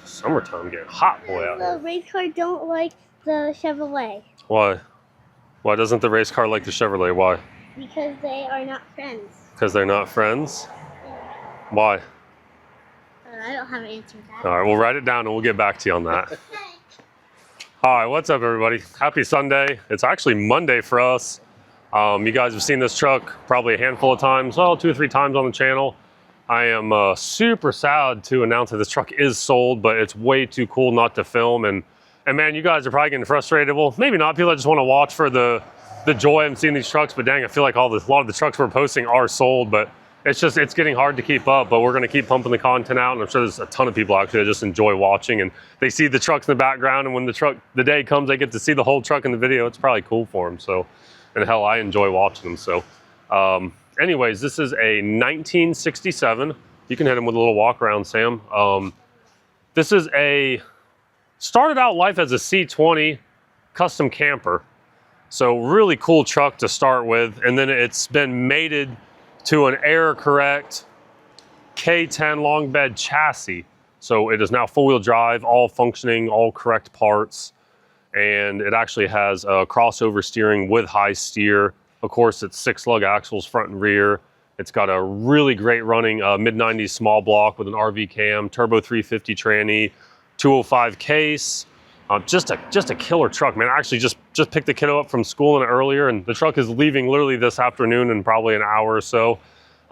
It's summertime, getting hot, boy, out here. The race car don't like the Chevrolet. Why? Why doesn't the race car like the Chevrolet? Why? Because they are not friends. Because they're not friends? Why? I don't have an answer to that. All right, we'll write it down and we'll get back to you on that. All right, what's up, everybody? Happy Sunday. It's actually Monday for us. You guys have seen this truck probably a handful of times, well, 2 or 3 times on the channel. I am super sad to announce that this truck is sold, but it's way too cool not to film. And man, you guys are probably getting frustrated. Well, maybe not. People that just want to watch for the joy of seeing these trucks. But dang, I feel like a lot of the trucks we're posting are sold. But it's getting hard to keep up. But we're going to keep pumping the content out. And I'm sure there's a ton of people actually that just enjoy watching. And they see the trucks in the background. And when the day comes, they get to see the whole truck in the video. It's probably cool for them. So, and hell, I enjoy watching them. So, anyways, this is a 1967. You can hit him with a little walk around, Sam. This is started out life as a C20 custom camper. So really cool truck to start with. And then it's been mated to an error correct C10 long bed chassis. So it is now 4-wheel drive, all functioning, all correct parts. And it actually has a crossover steering with high steer. Of course, it's 6-lug axles front and rear. It's got a really great running mid-90s small block with an RV cam, turbo 350 tranny, 205 case. Just a killer truck, man. I actually just picked the kiddo up from school earlier, and the truck is leaving literally this afternoon in probably an hour or so.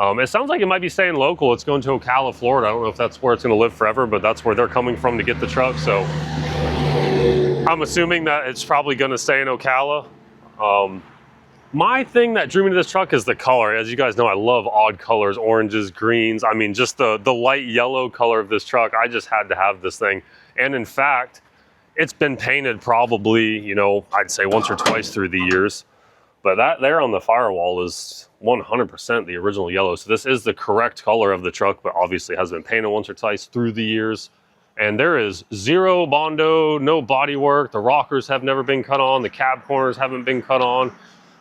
It sounds like it might be staying local. It's going to Ocala, Florida. I don't know if that's where it's going to live forever, but that's where they're coming from to get the truck. So I'm assuming that it's probably going to stay in Ocala. My thing that drew me to this truck is the color. As you guys know, I love odd colors, oranges, greens. I mean, just the light yellow color of this truck. I just had to have this thing. And in fact, it's been painted probably, you know, I'd say once or twice through the years. But that there on the firewall is 100% the original yellow. So this is the correct color of the truck, but obviously has been painted once or twice through the years. And there is zero Bondo, no body work. The rockers have never been cut on. The cab corners haven't been cut on.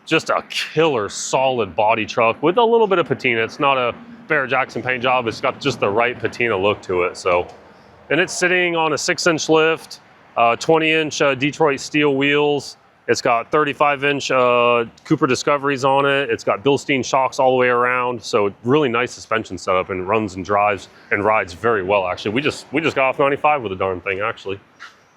Just a killer, solid body truck with a little bit of patina. It's not a Barrett Jackson paint job. It's got just the right patina look to it. So, and it's sitting on a 6-inch lift, 20-inch Detroit steel wheels. It's got 35-inch Cooper Discoveries on it. It's got Bilstein shocks all the way around. So really nice suspension setup, and runs and drives and rides very well. Actually, we just got off 95 with the darn thing. Actually,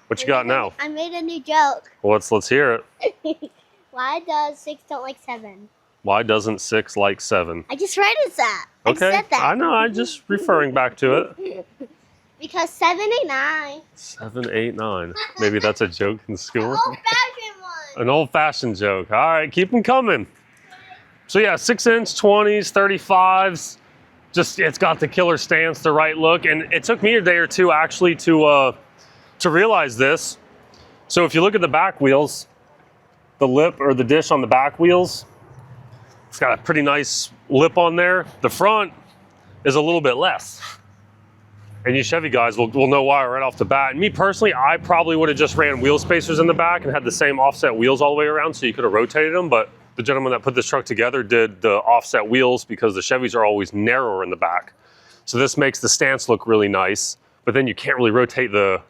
what you got now? I made a new joke. Well, let's hear it. Why does 6 don't like 7? Why doesn't 6 like 7? I just read that. Okay, I said that. I know. I'm just referring back to it. Because 7, 8, 9. 7, 8, 9. Maybe that's a joke in school. Old-fashioned one. An old-fashioned joke. All right, keep them coming. So yeah, 6-inch 20s, 35s. Just it's got the killer stance, the right look, and it took me a day or two actually to realize this. So if you look at the back wheels, the lip or the dish on the back wheels, it's got a pretty nice lip on there. The front is a little bit less. And you Chevy guys will know why right off the bat. And me personally, I probably would have just ran wheel spacers in the back and had the same offset wheels all the way around, so you could have rotated them. But the gentleman that put this truck together did the offset wheels because the Chevys are always narrower in the back. So this makes the stance look really nice, but then you can't really rotate the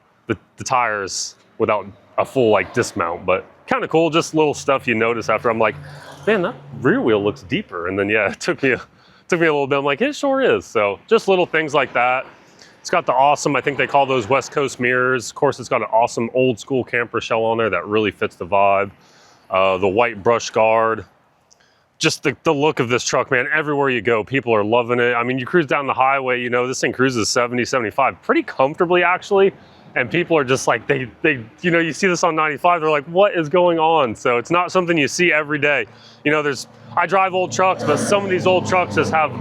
tires without a full like dismount. But kind of cool, just little stuff you notice after. I'm like, man, that rear wheel looks deeper. And then yeah, it took me a little bit. I'm like, it sure is. So just little things like that. It's got the awesome, I think they call those West Coast mirrors. Of course, it's got an awesome old school camper shell on there that really fits the vibe. The white brush guard. Just the look of this truck, man. Everywhere you go, people are loving it. I mean, you cruise down the highway, you know, this thing cruises 70, 75 pretty comfortably actually. And people are just like, they you know, you see this on 95, they're like, what is going on? So it's not something you see every day. You know, I drive old trucks, but some of these old trucks just have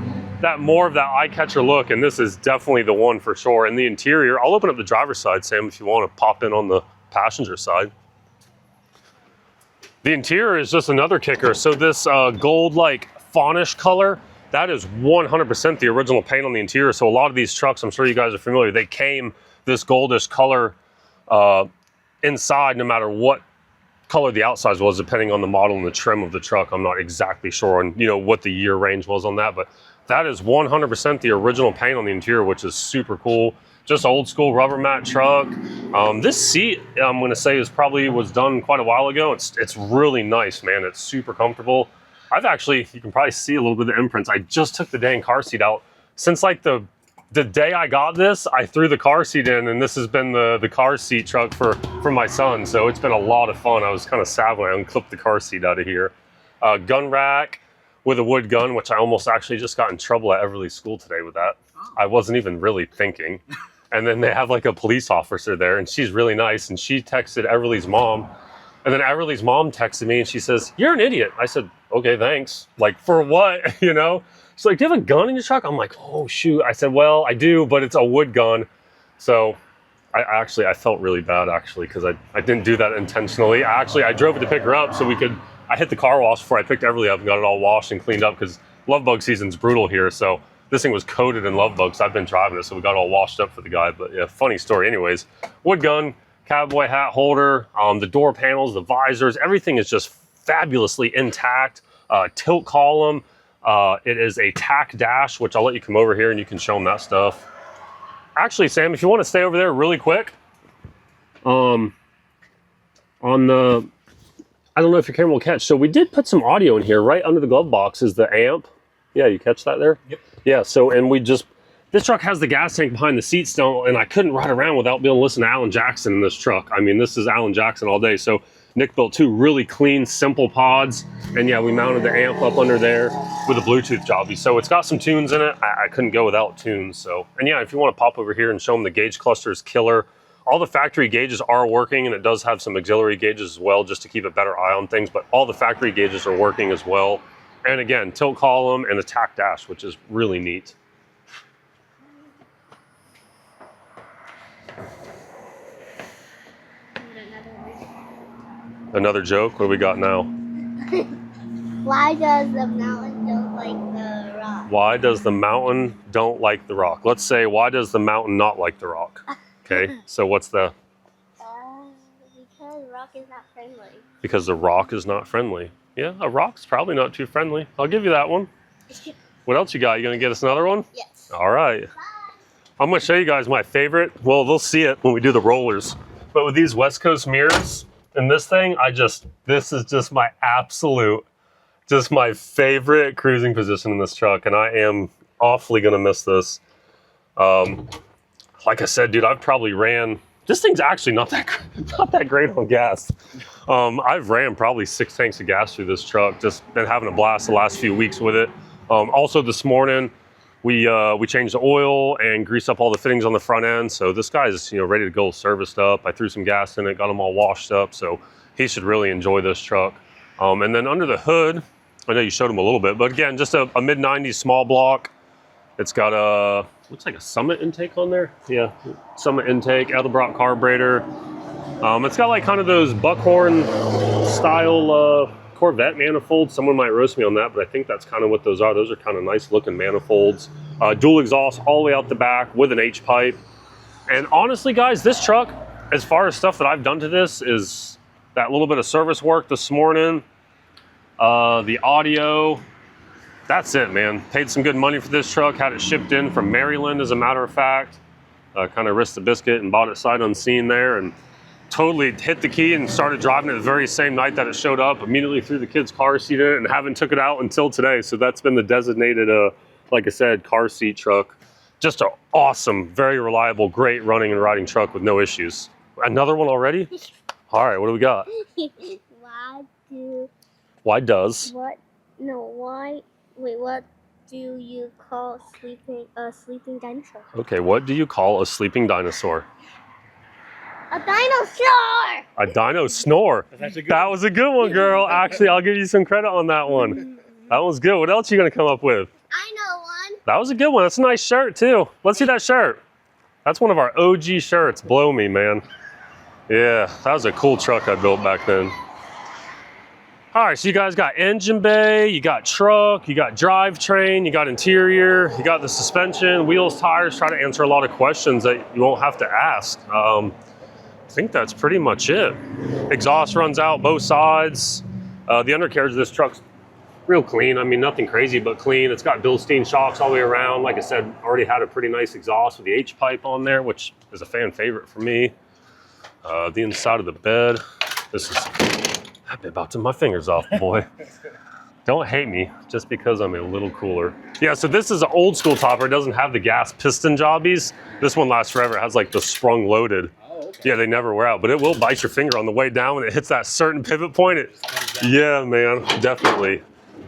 more of that eye-catcher look, and this is definitely the one for sure. And the interior, I'll open up the driver's side, Sam, if you want to pop in on the passenger side. The interior is just another kicker. So this gold, like, fawnish color, that is 100% the original paint on the interior. So a lot of these trucks, I'm sure you guys are familiar, they came this goldish color inside, no matter what color the outsides was, depending on the model and the trim of the truck. I'm not exactly sure on, you know, what the year range was on that, but that is 100% the original paint on the interior, which is super cool. just old school rubber mat truck. This seat, I'm going to say, was done quite a while ago. It's really nice, man. It's super comfortable. I've actually, you can probably see a little bit of the imprints. I just took the dang car seat out. Since like the day I got this, I threw the car seat in, and this has been the car seat truck for my son. So it's been a lot of fun. I was kind of sad when I unclipped the car seat out of here. Gun rack with a wood gun, which I almost actually just got in trouble at Everly's school today with that. I wasn't even really thinking. And then they have like a police officer there, and she's really nice. And she texted Everly's mom. And then Everly's mom texted me and she says, "You're an idiot." I said, "Okay, thanks." Like, for what? You know? She's like, "Do you have a gun in your truck?" I'm like, "Oh, shoot." I said, "Well, I do, but it's a wood gun." So I felt really bad, actually, because I didn't do that intentionally. I drove it to pick her up so I hit the car wash before I picked Everly up and got it all washed and cleaned up, because love bug season's brutal here. So this thing was coated in love bugs. I've been driving it, so we got it all washed up for the guy. But yeah, funny story. Anyways, wood gun, cowboy hat holder, the door panels, the visors, everything is just fabulously intact. Tilt column. It is a tack dash, which I'll let you come over here and you can show them that stuff. Actually, Sam, if you want to stay over there really quick, on the, I don't know if your camera will catch. So we did put some audio in here. Right under the glove box is the amp. Yeah, you catch that there? Yep. Yeah, so, and this truck has the gas tank behind the seat still, and I couldn't ride around without being able to listen to Alan Jackson in this truck. I mean, this is Alan Jackson all day. So Nick built two really clean, simple pods. And yeah, we mounted the amp up under there with a Bluetooth jobby. So it's got some tunes in it. I couldn't go without tunes. So, and yeah, if you want to pop over here and show them, the gauge cluster is killer. All the factory gauges are working, and it does have some auxiliary gauges as well, just to keep a better eye on things. But all the factory gauges are working as well. And again, tilt column and a tack dash, which is really neat. Another joke? What do we got now? Why does the mountain don't like the rock? Why does the mountain don't like the rock? Let's say, why does the mountain not like the rock? Okay, so what's the... Because rock is not friendly. Because the rock is not friendly. Yeah, a rock's probably not too friendly. I'll give you that one. What else you got? You gonna get us another one? Yes. All right. Bye. I'm gonna show you guys my favorite. Well, they'll see it when we do the rollers. But with these West Coast mirrors and this thing, this is just my absolute, just my favorite cruising position in this truck. And I am awfully gonna miss this. Like I said, dude, I've probably ran, this thing's actually not that great on gas. I've ran probably 6 tanks of gas through this truck. Just been having a blast the last few weeks with it. Also this morning, we changed the oil and greased up all the fittings on the front end. So this guy's, ready to go, serviced up. I threw some gas in it, got them all washed up. So he should really enjoy this truck. And then under the hood, I know you showed him a little bit, but again, just a mid-90s small block. It's got a, looks like a Summit intake on there. Yeah, Summit intake, Edelbrock carburetor. It's got like kind of those Buckhorn style Corvette manifolds. Someone might roast me on that, but I think that's kind of what those are. Those are kind of nice looking manifolds. Dual exhaust all the way out the back with an H-pipe. And honestly, guys, this truck, as far as stuff that I've done to this, is that little bit of service work this morning, the audio. That's it, man. Paid some good money for this truck. Had it shipped in from Maryland, as a matter of fact. Kind of risked the biscuit and bought it sight unseen there, and totally hit the key and started driving it the very same night that it showed up. Immediately threw the kid's car seat in it and haven't took it out until today. So that's been the designated, like I said, car seat truck. Just an awesome, very reliable, great running and riding truck with no issues. Another one already? All right, what do we got? What do you call a sleeping dinosaur? Okay, what do you call a sleeping dinosaur? A dinosaur! A dino snore. That was a good one, girl. Actually, I'll give you some credit on that one. That was good. What else are you gonna come up with? I know one. That was a good one. That's a nice shirt too. Let's see that shirt. That's one of our OG shirts. Blow me, man. Yeah, that was a cool truck I built back then. All right, so you guys got engine bay, you got truck, you got drivetrain, you got interior, you got the suspension, wheels, tires. Try to answer a lot of questions that you won't have to ask. I think that's pretty much it. Exhaust runs out both sides. The undercarriage of this truck's real clean. I mean, nothing crazy, but clean. It's got Bilstein shocks all the way around. Like I said, already had a pretty nice exhaust with the H-pipe on there, which is a fan favorite for me. The inside of the bed. This is, I've been about to my fingers off, boy. Don't hate me just because I'm a little cooler. Yeah, so this is an old school topper. It doesn't have the gas piston jobbies. This one lasts forever. It has like the sprung loaded. Oh, okay. Yeah, they never wear out, but it will bite your finger on the way down when it hits that certain pivot point. Yeah, man, definitely.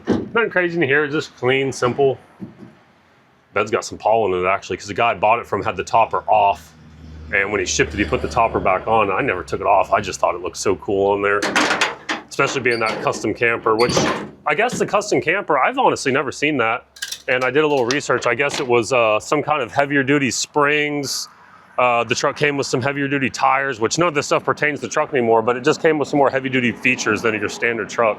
Nothing crazy in here, just clean, simple. Bed's got some pollen in it actually, because the guy I bought it from had the topper off. And when he shipped it, he put the topper back on. I never took it off. I just thought it looked so cool on there. Especially being that custom camper, which I guess the custom camper, I've honestly never seen that. And I did a little research. I guess it was some kind of heavier duty springs. The truck came with some heavier duty tires, which none of this stuff pertains to the truck anymore, but it just came with some more heavy duty features than your standard truck.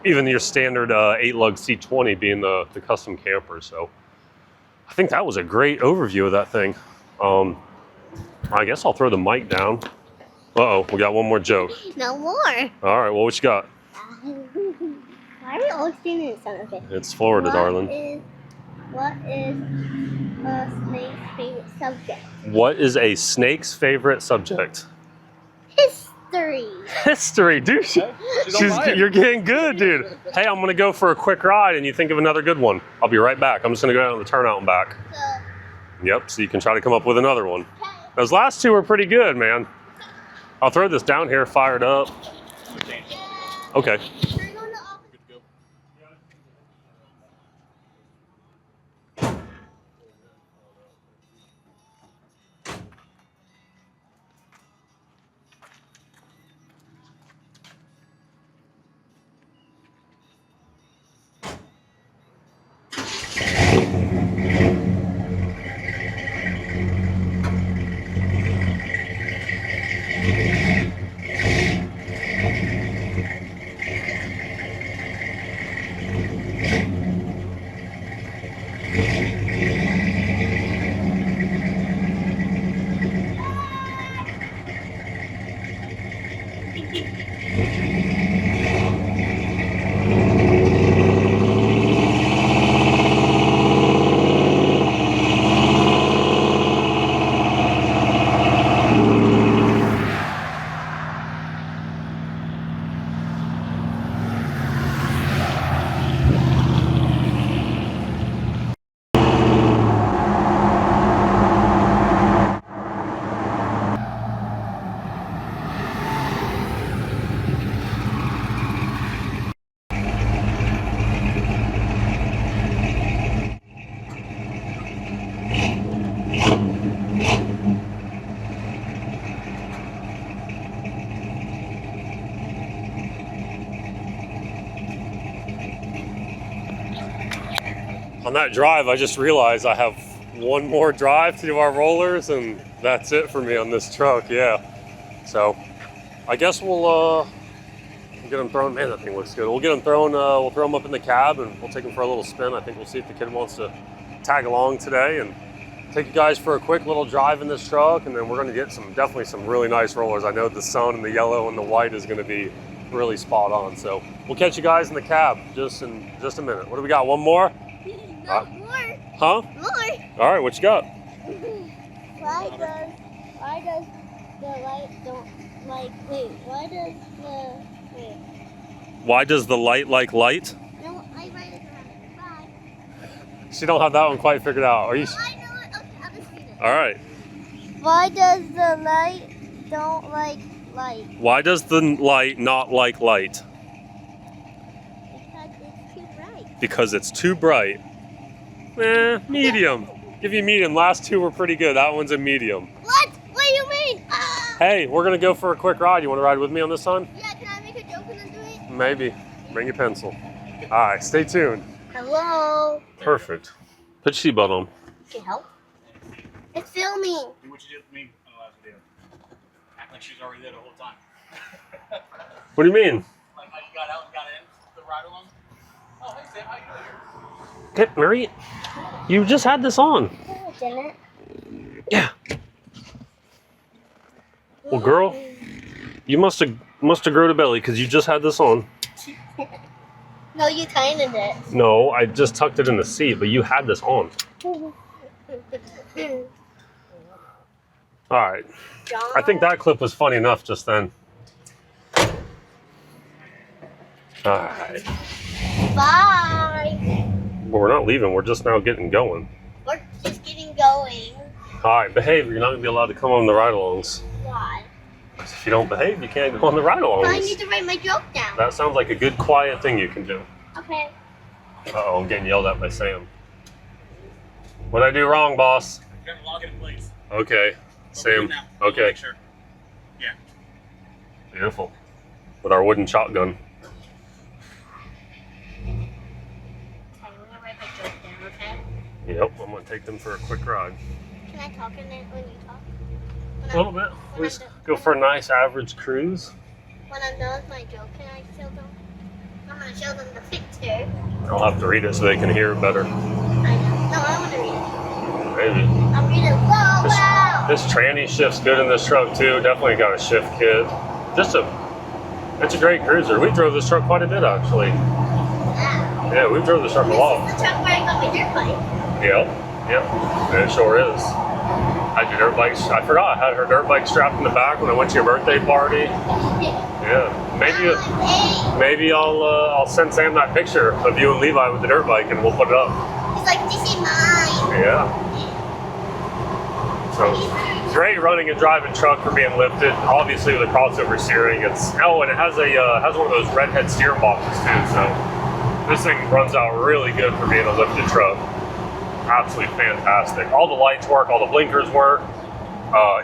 Even your standard 8-lug C20 being the custom camper. So I think that was a great overview of that thing. I guess I'll throw the mic down. Uh-oh, we got one more joke. No more. All right, well, what you got? Why are we all standing in front of it? It's Florida, darling. What is a snake's favorite subject? What is a snake's favorite subject? History. History, dude. You're getting good, dude. Hey, I'm gonna go for a quick ride and you think of another good one. I'll be right back. I'm just gonna go down to the turnout and back. Yep, so you can try to come up with another one. Those last two were pretty good, man. I'll throw this down here, fired up. Okay. On that drive, I just realized I have one more drive to do our rollers, and that's it for me on this truck. Yeah. So I guess we'll get them thrown. Man, that thing looks good. We'll get them thrown. We'll throw them up in the cab, and we'll take them for a little spin. I think we'll see if the kid wants to tag along today, and take you guys for a quick little drive in this truck, and then we're going to get definitely some really nice rollers. I know the sun and the yellow and the white is going to be really spot on. So we'll catch you guys in the cab just in just a minute. What do we got? One more? No, more. Huh? More. All right, what you got? Why does the light don't like wait? Why does the light like light? No, I read it wrong. Bye. She don't have that one quite figured out. Are you? I know it. Okay, I'll just read it. All right. Why does the light don't like light? Why does the light not like light? Because it's too bright. Because it's too bright. Medium. Give you medium. Last two were pretty good. That one's a medium. What? What do you mean? Ah! Hey, we're gonna go for a quick ride. You want to ride with me on this one? Yeah, can I make a joke and then do it? Maybe. Bring your pencil. All right, stay tuned. Hello. Perfect. Put your seatbelt on. Can you help? It's filming. Do what you did for me on the last video. Act like she was already there the whole time. What do you mean? Like how you got out and got in the ride along. Oh, hey Sam, how you doing? Okay, Mary, you just had this on. No, I didn't. Yeah. Well, girl, you must have grown a belly because you just had this on. No, you tightened it. No, I just tucked it in the seat, but you had this on. All right. I think that clip was funny enough just then. All right. Bye. Well, we're not leaving. We're just now getting going. We're just getting going. All right, behave. You're not going to be allowed to come on the ride-alongs. Why? If you don't behave, you can't go on the ride-alongs. I need to write my joke down. That sounds like a good, quiet thing you can do. Okay. Uh-oh, I'm getting yelled at by Sam. What'd I do wrong, boss? You gotta log it in place. Okay, Sam. Now. Okay, Make sure. Yeah. beautiful. With our wooden shotgun. Okay, I'm gonna write my joke down, okay? Yep, I'm gonna take them for a quick ride. Can I talk in it when you talk? A little bit. We just go for a nice average cruise. When I'm done with my joke, can I show them? I'm gonna show them the picture. I'll have to read it so they can hear it better. I know. No, I want to read it. Maybe. I'm reading Walkaround. This tranny shift's good in this truck too. Definitely got a shift kit. It's a great cruiser. We drove this truck quite a bit actually. Wow. Yeah, we drove this truck a lot. This is the truck where I got my dirt bike. Yep. It sure is. Had your dirt bike. I forgot. I had her dirt bike strapped in the back when I went to your birthday party. Yeah. Maybe I'll send Sam that picture of you and Levi with the dirt bike and we'll put it up. He's like, this is mine. Yeah. So great running and driving truck for being lifted. Obviously with a crossover steering, and it has one of those redhead steering boxes too. So this thing runs out really good for being a lifted truck. Absolutely fantastic. All the lights work, all the blinkers work.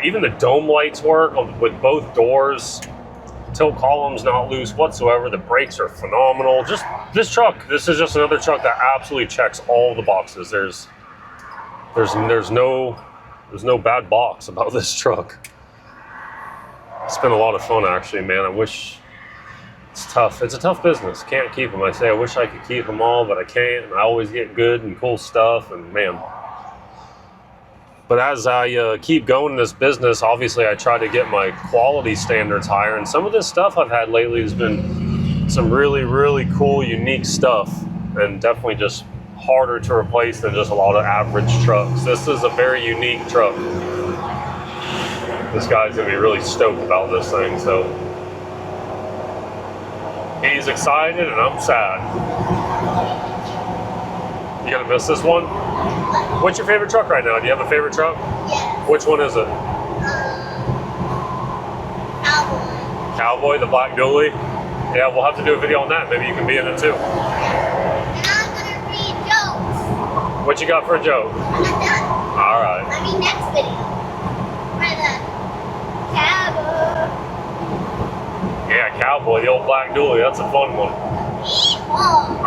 Even the dome lights work with both doors. Tilt column's not loose whatsoever. The brakes are phenomenal. Just this truck. This is just another truck that absolutely checks all the boxes. There's no bad box about this truck. It's been a lot of fun actually, man. I wish. It's tough. It's a tough business. Can't keep them. I say I wish I could keep them all, but I can't. And I always get good and cool stuff, and man. But as I keep going in this business, obviously I try to get my quality standards higher. And some of this stuff I've had lately has been some really, really cool, unique stuff, and definitely just harder to replace than just a lot of average trucks. This is a very unique truck. This guy's gonna be really stoked about this thing, so. He's excited and I'm sad. You gonna miss this one? What's your favorite truck right now? Do you have a favorite truck? Yes. Which one is it? Cowboy. Cowboy, the black dually? Yeah, we'll have to do a video on that. Maybe you can be in it too. And I'm gonna read jokes. What you got for a joke? I'm not done. All right. I mean, next video. For the cowboy. Yeah, Cowboy, the old black dually. That's a fun one. Yeehaw.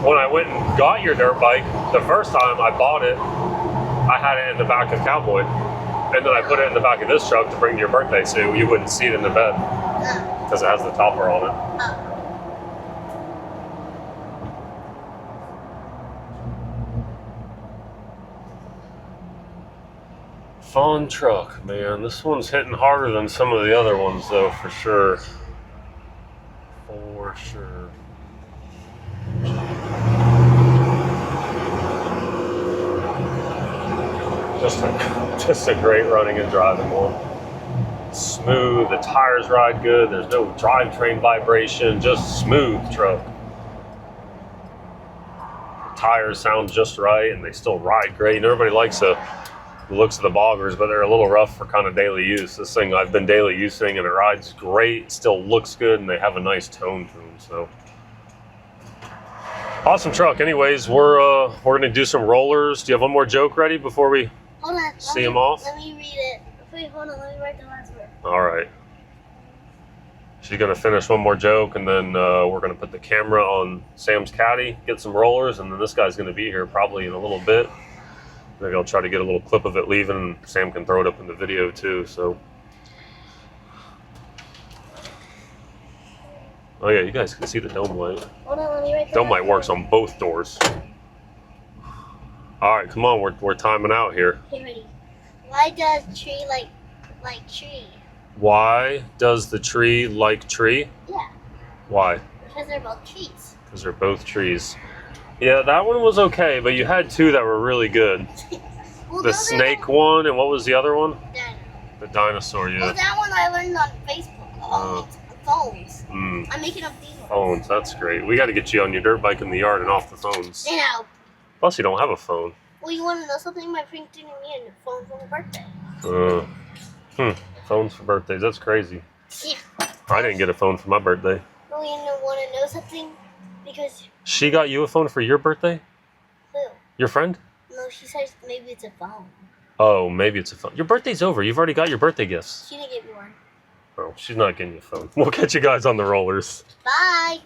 When I went and got your dirt bike, the first time I bought it, I had it in the back of Cowboy. And then I put it in the back of this truck to bring to your birthday so you wouldn't see it in the bed. Because it has the topper on it. Fun truck, man. This one's hitting harder than some of the other ones, though, for sure. For sure. Just a great running and driving one. Smooth, the tires ride good, there's no drivetrain vibration, just smooth truck. The tires sound just right and they still ride great. And everybody likes the looks of the boggers, but they're a little rough for kind of daily use. This thing I've been daily using and it rides great, it still looks good, and they have a nice tone to them. So awesome truck. Anyways, we're gonna do some rollers. Do you have one more joke ready before we see them off? Let me read it. Wait, hold on, let me write the last word. All right. She's gonna finish one more joke, and then we're gonna put the camera on Sam's caddy, get some rollers, and then this guy's gonna be here probably in a little bit. Maybe I'll try to get a little clip of it leaving, and Sam can throw it up in the video too. So, oh yeah, you guys can see the dome light. Hold on, let me write the Dome last light works word. on both doors. All right, come on, we're timing out here. Okay, ready. Why does tree like tree? Why does the tree like tree? Yeah. Why? Because they're both trees. Because they're both trees. Yeah, that one was okay, but you had two that were really good. Well, The snake one, and what was the other one? Dinosaur. The dinosaur, yeah. Well, that one I learned on Facebook. Oh, it's phones. I'm making up these ones. Phones, that's great. We got to get you on your dirt bike in the yard and off the phones. You know. Plus, you don't have a phone. Well, you want to know something? My friend didn't get a phone for my birthday. Phones for birthdays, that's crazy. Yeah. I didn't get a phone for my birthday. Well, you want to know something? Because She got you a phone for your birthday? who? Your friend? No, she says maybe it's a phone. Oh, maybe it's a phone. Your birthday's over. You've already got your birthday gifts. She didn't give me one. Oh, she's not getting you a phone. We'll catch you guys on the rollers. Bye.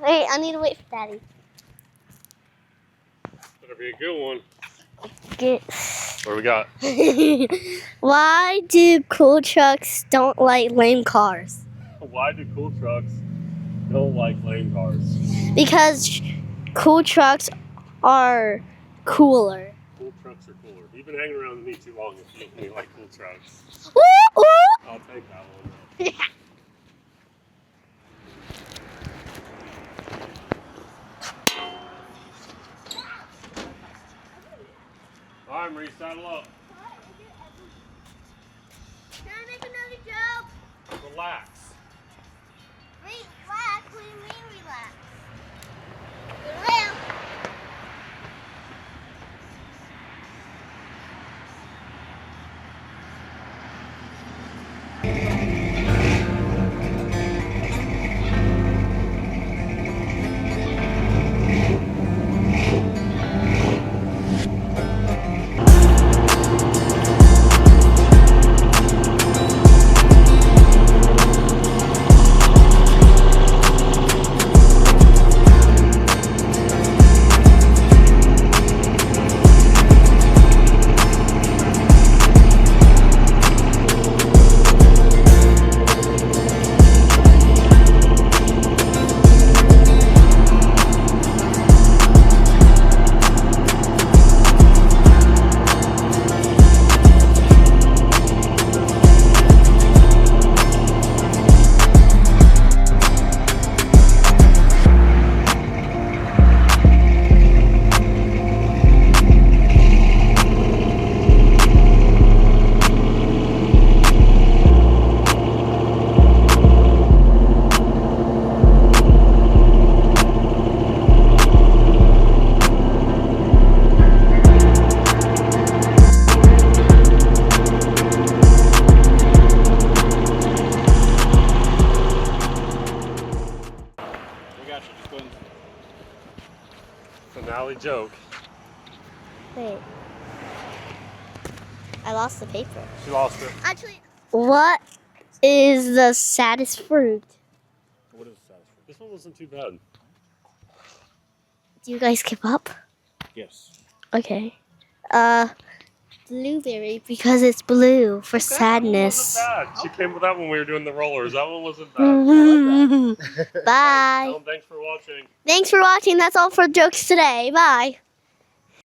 Wait, I need to wait for Daddy. Better be a good one. Get. What do we got? Why do cool trucks don't like lame cars? Why do cool trucks don't like lame cars? Because cool trucks are cooler. Cool trucks are cooler. You've been hanging around with me too long if you don't like cool trucks. Woo, woo. I'll take that one. All right, Marie, saddle up. Can I make another joke? Relax. Relax? What do you mean relax? Relax. Finale joke. Wait. I lost the paper. She lost it. Actually, what is the saddest fruit? What is that? This one wasn't too bad. Do you guys give up? Yes. Okay. Blueberry because it's blue for sadness. That one wasn't bad. She came with that when we were doing the rollers. That one wasn't bad. Bye. Thanks for watching. Thanks for watching. That's all for jokes today. Bye.